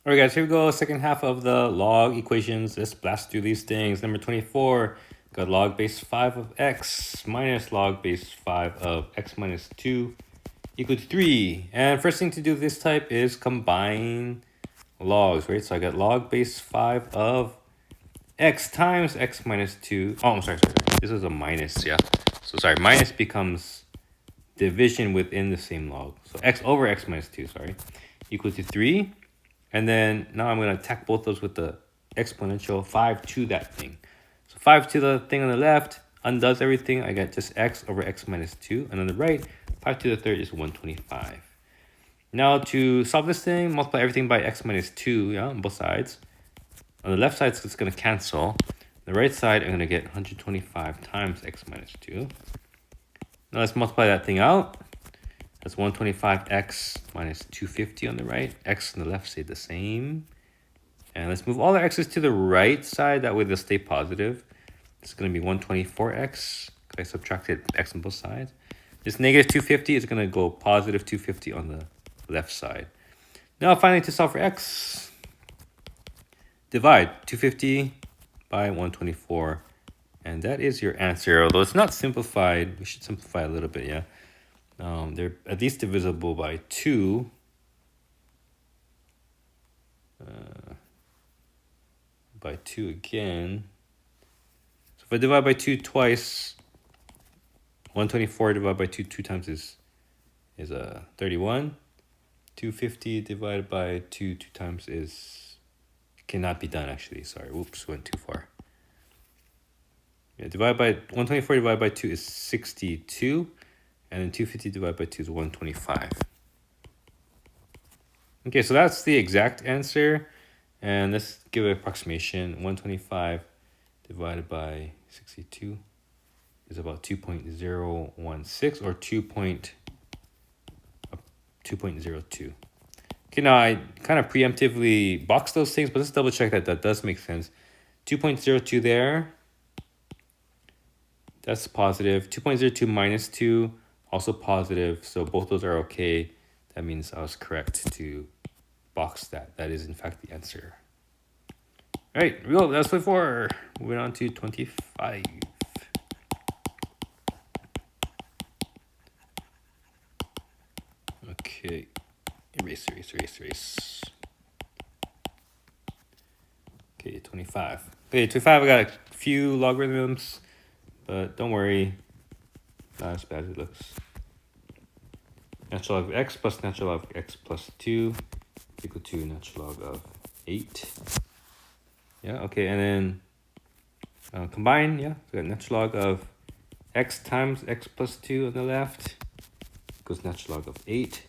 All right, guys, here we go. Second half of the log equations. Let's blast through these things. Number 24, got log base 5 of x minus log base 5 of x minus 2 equal to 3. And first thing to do with this type is combine logs, right? So I got log base 5 of x times x minus 2. Oh, I'm sorry. This is a minus, yeah. So sorry, minus becomes division within the same log. So x over x minus 2, sorry, equal to 3. And then now I'm going to attack both those with the exponential 5 to that thing. So 5 to the thing on the left undoes everything. I got just x over x minus 2. And on the right, 5 to the third is 125. Now to solve this thing, multiply everything by x minus 2, yeah, on both sides. On the left side, it's going to cancel. On the right side, I'm going to get 125 times x minus 2. Now let's multiply that thing out. That's 125x minus 250 on the right. X on the left stay the same. And let's move all the x's to the right side. That way they'll stay positive. It's going to be 124x. I subtracted x on both sides. This negative 250 is going to go positive 250 on the left side. Now finally, to solve for x, divide 250 by 124. And that is your answer. Although it's not simplified, we should simplify a little bit, yeah. They're at least divisible by 2. By 2 again. So if I divide by 2 twice, 124 divided by 2 times is 31. 250 divided by 2 times is cannot be done actually. Sorry, whoops, went too far. Yeah, 124 divided by 2 is 62. And then 250 divided by 2 is 125. Okay, so that's the exact answer. And let's give an approximation. 125 divided by 62 is about 2.016 or 2.02. Okay, now I kind of preemptively boxed those things, but let's double check that does make sense. 2.02 there. That's positive. 2.02 minus 2. Also positive, so both those are okay. That means I was correct to box that. That is in fact the answer. All right, we go. That's 24. Moving on to 25. Okay, erase. Okay, 25. Okay, 25, I got a few logarithms, but don't worry. Not as bad as it looks. Natural log of x plus natural log of x plus 2 equal to natural log of 8. Yeah, okay, and then combine, yeah. So we got natural log of x times x plus 2 on the left equals natural log of 8.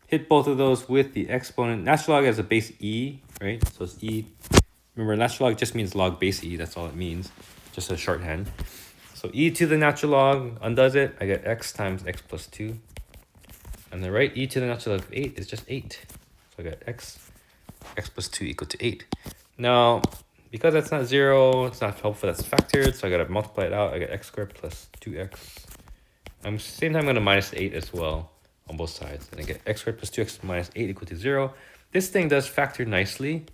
Hit both of those with the exponent. Natural log has a base e, right? So it's e. Remember, natural log just means log base e. That's all it means. Just a shorthand. So e to the natural log undoes it. I get x times x plus 2. On the right, e to the natural log of 8 is just 8. So I got x plus 2 equal to 8. Now, because that's not 0, it's not helpful, that's factored. So I got to multiply it out. I got x squared plus 2x. At the same time, I'm going to minus 8 as well on both sides. And I get x squared plus 2x minus 8 equal to 0. This thing does factor nicely.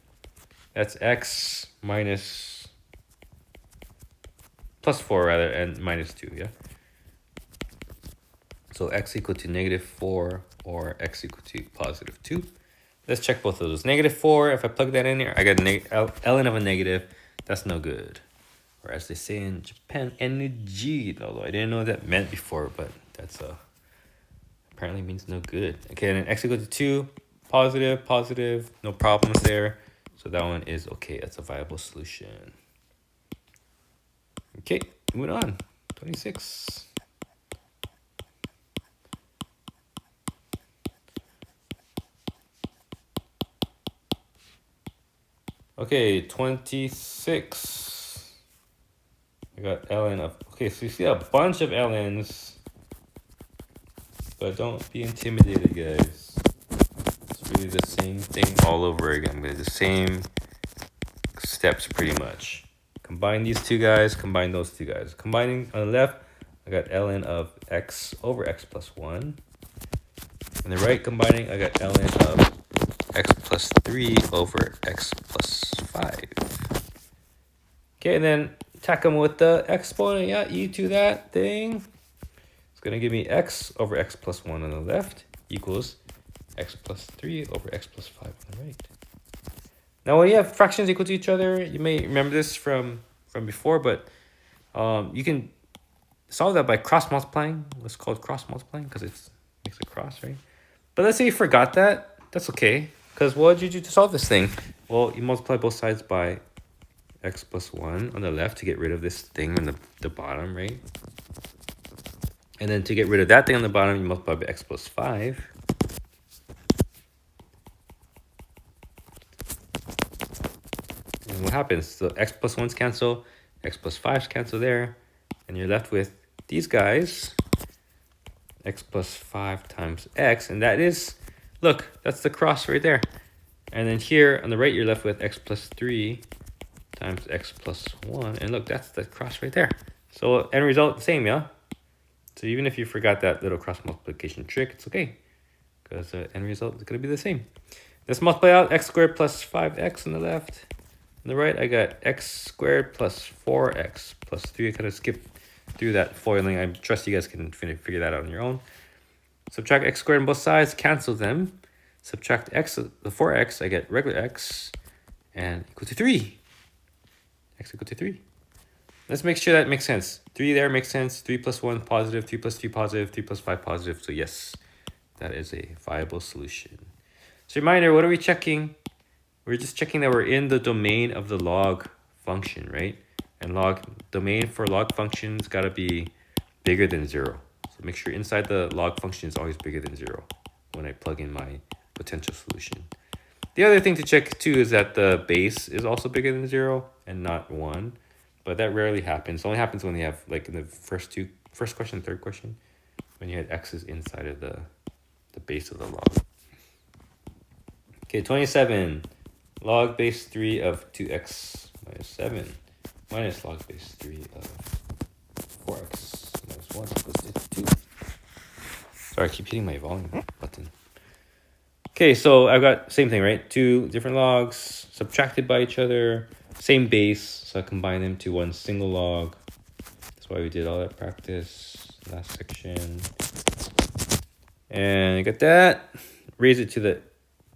That's x minus plus 4 rather, and minus 2, yeah? So x equal to negative 4 or x equal to positive 2. Let's check both of those. Negative 4, if I plug that in here, I get ln of a negative. That's no good. Or as they say in Japan, energy. Although I didn't know what that meant before, but that's apparently means no good. Okay, and then x equal to 2, positive, no problems there. So that one is okay. That's a viable solution. Okay, moving on. 26. Okay, 26. I got ln of... Okay, so you see a bunch of ln's. But don't be intimidated, guys. It's really the same thing all over again. The same steps pretty much. Combine these two guys, combine those two guys. Combining on the left, I got ln of x over x plus 1. On the right, combining, I got ln of x plus 3 over x plus 5. Okay, and then attack them with the exponent. Yeah, e to that thing. It's going to give me x over x plus 1 on the left equals x plus 3 over x plus 5 on the right. Now, when you have fractions equal to each other, you may remember this from before, but you can solve that by cross multiplying. It's called cross multiplying because it makes a cross, right? But let's say you forgot that. That's okay. Because what did you do to solve this thing? Well, you multiply both sides by x plus 1 on the left to get rid of this thing on the bottom, right? And then to get rid of that thing on the bottom, you multiply by x plus 5. And what happens? So x plus 1's cancel, x plus 5's cancel there, and you're left with these guys, x plus 5 times x, and that is, look, that's the cross right there. And then here on the right, you're left with x plus 3 times x plus 1, and look, that's the cross right there. So end result, the same, yeah? So even if you forgot that little cross multiplication trick, it's okay, because the end result is going to be the same. Let's multiply out x squared plus 5x on the left. On the right, I got x squared plus 4x plus 3. I kind of skipped through that foiling. I trust you guys can figure that out on your own. Subtract x squared on both sides, cancel them. Subtract x, the 4x, I get regular x, and equal to 3. X equal to 3. Let's make sure that makes sense. 3 there makes sense. 3 plus 1 positive, 3 plus 3 positive, 3 plus 5 positive. So yes, that is a viable solution. So reminder, what are we checking? We're just checking that we're in the domain of the log function, right? And domain for log functions got to be bigger than 0. So make sure inside the log function is always bigger than 0 when I plug in my potential solution. The other thing to check too is that the base is also bigger than 0 and not 1. But that rarely happens. It only happens when you have, like in the first question, third question, when you had x's inside of the base of the log. Okay, 27. Log base 3 of 2x minus 7 minus log base 3 of 4x minus 1 equals to 2. Sorry, I keep hitting my volume button. Okay, so I've got same thing, right? 2 different logs subtracted by each other, same base, so I combine them to one single log. That's why we did all that practice last section. And I got that. Raise it to the,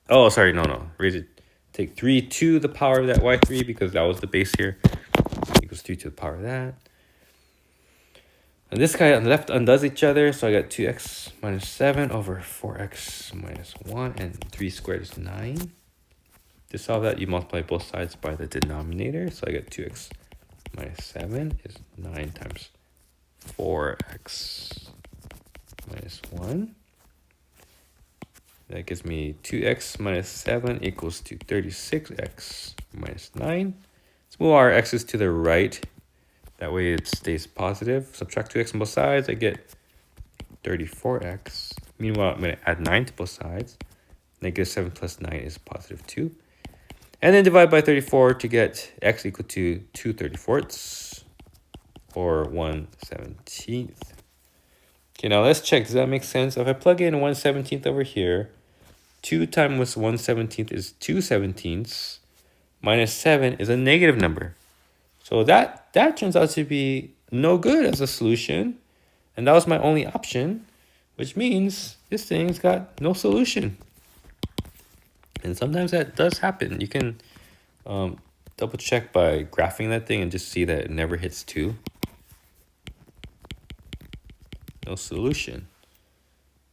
oh, sorry, no. Raise it, take 3 to the power of that y3 because that was the base here. Equals 3 to the power of that. And this guy on the left undoes each other, so I got 2x minus 7 over 4x minus 1, and 3 squared is 9. To solve that, you multiply both sides by the denominator, so I get 2x minus 7 is 9 times 4x minus 1. That gives me 2x minus 7 equals to 36x minus 9. Let's move our x's to the right. That way it stays positive. Subtract 2x on both sides, I get 34x. Meanwhile, I'm going to add 9 to both sides. Negative 7 plus 9 is positive 2. And then divide by 34 to get x equal to 2 34ths, or 1/17. Okay, now let's check. Does that make sense? If I plug in 1/17 over here, 2 times 1/17 is 2/17. Minus 7 is a negative number. So that turns out to be no good as a solution. And that was my only option, which means this thing's got no solution. And sometimes that does happen. You can double check by graphing that thing and just see that it never hits 2. No solution.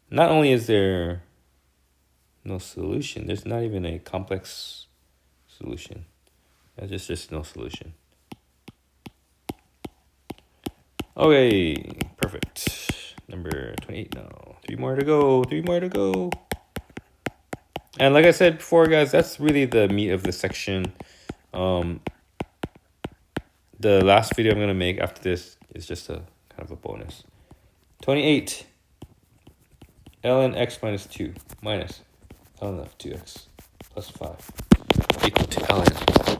Not only is there no solution, there's not even a complex solution. There's just no solution. Okay, perfect. Number 28 now. 3 more to go. And like I said before, guys, that's really the meat of the section. The last video I'm going to make after this is just a kind of a bonus. 28. ln x minus 2 minus ln of 2x plus 5 equal to ln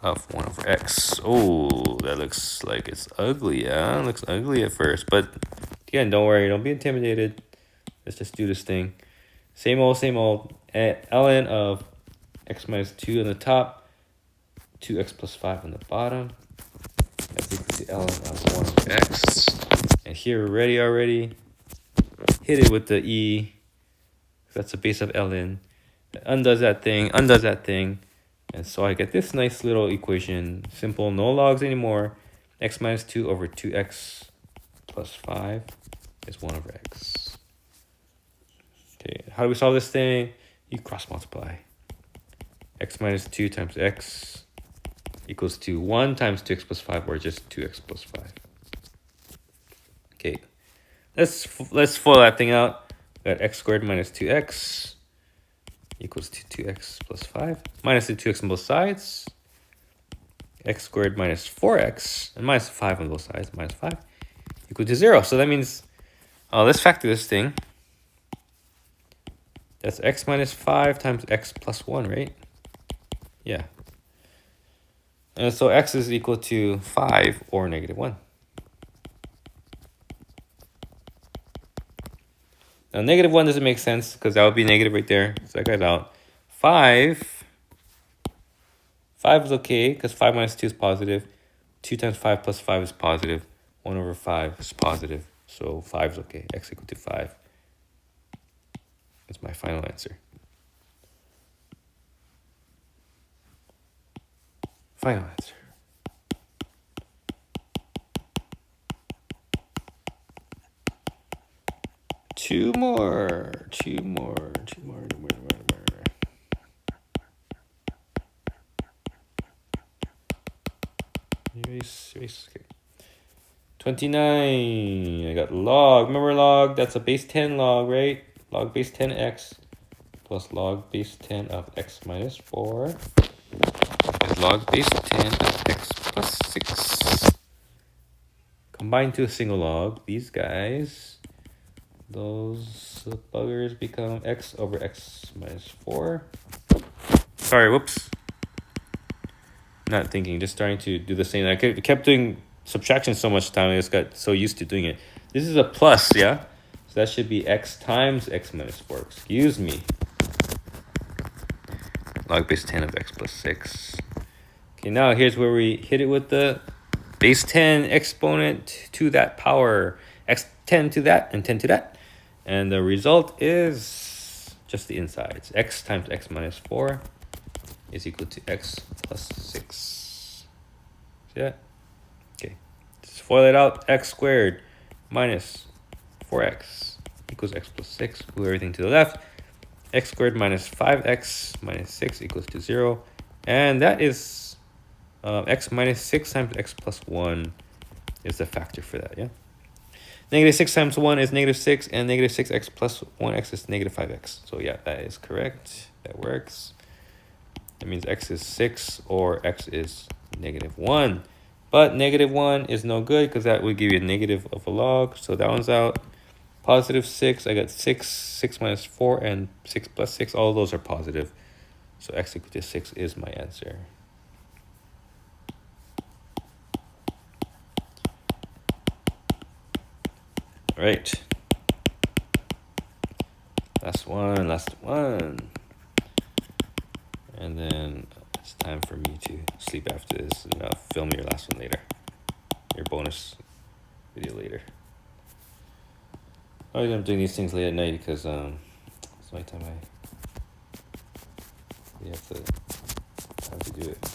of 1 over x. Oh, that looks like it's ugly, yeah? It looks ugly at first, but again, don't worry, don't be intimidated. Let's just do this thing. Same old, ln of x minus 2 on the top, 2x plus 5 on the bottom. That's equal to ln of 1 over x. And here we're already hit it with the e. That's the base of ln. That undoes that thing, and so I get this nice little equation. Simple, no logs anymore. X minus 2 over 2x plus 5 is 1 over x. Okay, how do we solve this thing? You cross multiply. X minus 2 times x equals to 1 times 2x plus 5, or just 2x plus 5. Okay, let's FOIL that thing out. We got x squared minus 2x equals to 2x plus 5. Minus the 2x on both sides. X squared minus 4x, and minus 5 on both sides, minus 5, equal to 0. So that means, let's factor this thing. That's x minus 5 times x plus 1, right? Yeah. And so x is equal to 5 or negative 1. Now, negative 1 doesn't make sense because that would be negative right there. So that guy's out. 5 is okay because 5 minus 2 is positive. 2 times 5 plus 5 is positive. 1 over 5 is positive. So 5 is okay. X equal to 5. That's my final answer. Final answer. Two more. Erase. Okay. 29. I got log. Remember log? That's a base 10 log, right? Log base 10x plus log base 10 of x minus 4 is log base 10 of x plus 6. Combined to a single log. These guys, those buggers become x over x minus 4. Sorry, whoops. Not thinking, just starting to do the same. I kept doing subtraction so much time, I just got so used to doing it. This is a plus, yeah? So that should be x times x minus 4. Excuse me. Log base 10 of x plus 6. Okay, now here's where we hit it with the base 10 exponent to that power. X 10 to that and 10 to that. And the result is just the insides. X times x minus 4 is equal to x plus 6. See that? Okay. Just FOIL it out. X squared minus 4x equals x plus 6. Move everything to the left. X squared minus 5x minus 6 equals to 0. And that is x minus 6 times x plus 1 is the factor for that, yeah? Negative 6 times 1 is negative 6, and negative 6x plus 1x is negative 5x. So yeah, that is correct. That works. That means x is 6 or x is negative 1. But negative 1 is no good because that would give you a negative of a log. So that one's out. Positive 6, I got 6 minus 4, and 6 plus 6. All of those are positive. So x equal to 6 is my answer. All right. Last one. And then it's time for me to sleep after this, and I'll film your last one later. Your bonus video later. Always I'm doing these things late at night because it's my time we have to do it.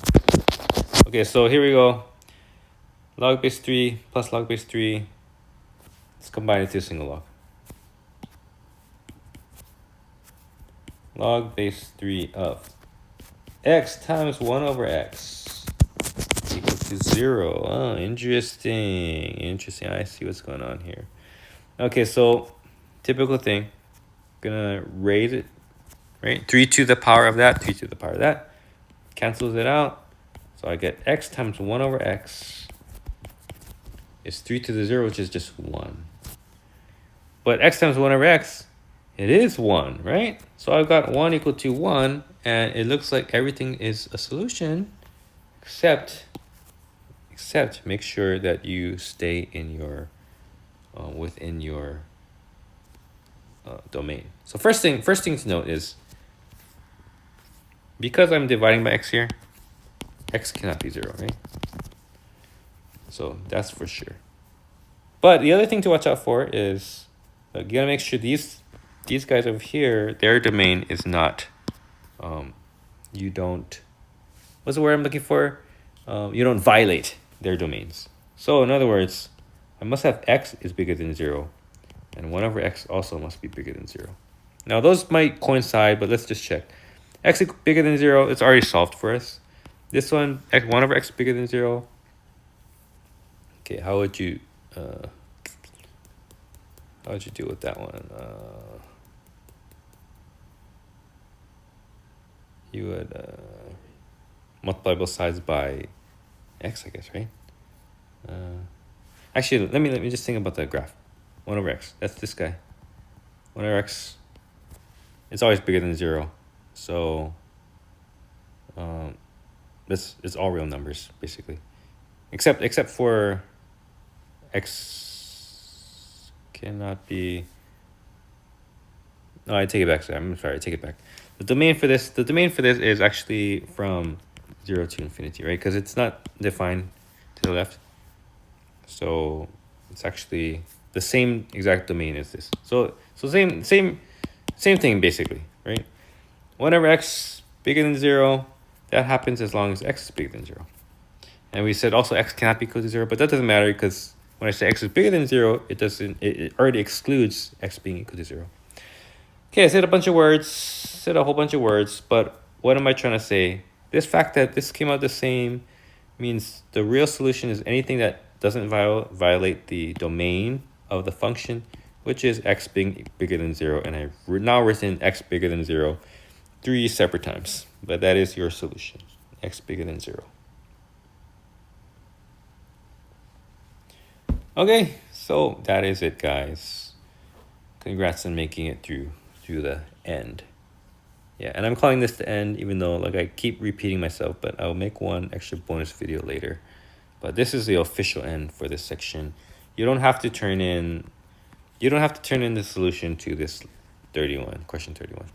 Okay, so here we go. Log base 3 plus log base 3. Let's combine it to a single log. Log base 3 of x times 1 over x equals to 0. Oh, interesting. I see what's going on here. Okay, so typical thing. Gonna raise it, right? 3 to the power of that, 3 to the power of that. Cancels it out. So I get x times 1 over x is 3 to the 0, which is just 1. But x times 1 over x, it is 1, right? So I've got 1 equal to 1, and it looks like everything is a solution, except make sure that you stay in your within your domain. So first thing to note is because I'm dividing by x here, x cannot be 0, right? So that's for sure. But the other thing to watch out for is you gotta make sure these guys over here, their domain is not, you don't, what's the word I'm looking for? You don't violate their domains. So in other words, I must have x is bigger than 0, and 1 over x also must be bigger than 0. Now those might coincide, but let's just check. X is bigger than 0, it's already solved for us. This one, 1 over x is bigger than 0. Okay, how would you deal with that one? You would multiply both sides by x, I guess, right? Actually, let me just think about the graph. 1 over x, that's this guy. 1 over x, it's always bigger than 0. So this is all real numbers, basically. Except for x cannot be. No, I take it back. I'm sorry, I take it back. The domain for this is actually from 0 to infinity, right? Because it's not defined to the left. So it's actually the same exact domain as this. So same thing basically, right? Whenever x bigger than 0, that happens as long as x is bigger than 0. And we said also x cannot be equal to 0, but that doesn't matter because when I say x is bigger than 0, it already excludes x being equal to 0. Okay, I said a whole bunch of words, but what am I trying to say? This fact that this came out the same means the real solution is anything that doesn't violate the domain of the function, which is x being bigger than 0. And I've now written x bigger than 0 3 separate times, but that is your solution, x bigger than 0. Okay, so that is it, guys. Congrats on making it through the end. Yeah, and I'm calling this the end, even though like I keep repeating myself, but I'll make one extra bonus video later. But this is the official end for this section. You don't have to turn in the solution to this question 31.